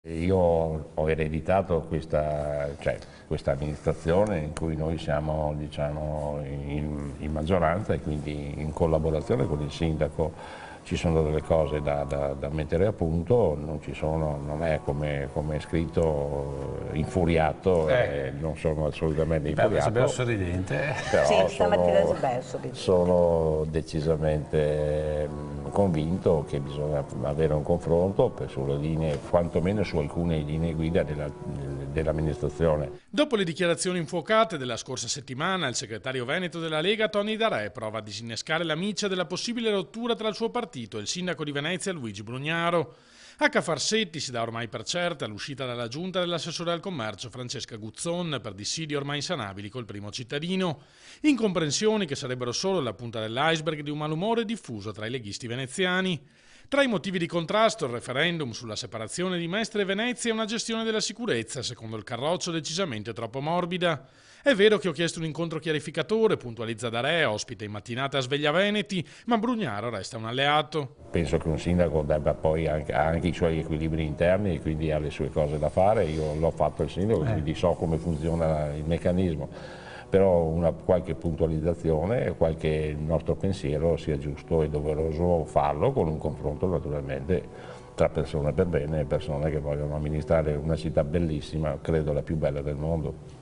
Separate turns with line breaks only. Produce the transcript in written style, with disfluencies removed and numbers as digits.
Io ho ereditato questa amministrazione in cui noi siamo, diciamo, in maggioranza e quindi in collaborazione con il sindaco. Ci sono delle cose da mettere a punto, non è come è scritto infuriato, non sono assolutamente
Invece bello
infuriato,
sorridente.
però
Sì, stamattina si beh, subito.
sono decisamente convinto che bisogna avere un confronto sulle linee, quantomeno su alcune linee guida dell'amministrazione.
Dopo le dichiarazioni infuocate della scorsa settimana, il segretario veneto della Lega Tony Darè prova a disinnescare la miccia della possibile rottura tra il suo partito e il sindaco di Venezia Luigi Brugnaro. A Cafarsetti si dà ormai per certa l'uscita dalla giunta dell'assessore al commercio Francesca Guzzon per dissidi ormai insanabili col primo cittadino. Incomprensioni che sarebbero solo la punta dell'iceberg di un malumore diffuso tra i leghisti veneziani. Tra i motivi di contrasto il referendum sulla separazione di Mestre e Venezia e una gestione della sicurezza, secondo il Carroccio decisamente troppo morbida. È vero che ho chiesto un incontro chiarificatore, puntualizza Darè, ospite in mattinata a Sveglia Veneti, ma Brugnaro resta un alleato.
Penso che un sindaco debba poi ha anche i suoi equilibri interni e quindi ha le sue cose da fare. Io l'ho fatto il sindaco, quindi so come funziona il meccanismo. Però qualche puntualizzazione, qualche nostro pensiero sia giusto e doveroso farlo con un confronto naturalmente tra persone per bene e persone che vogliono amministrare una città bellissima, credo la più bella del mondo.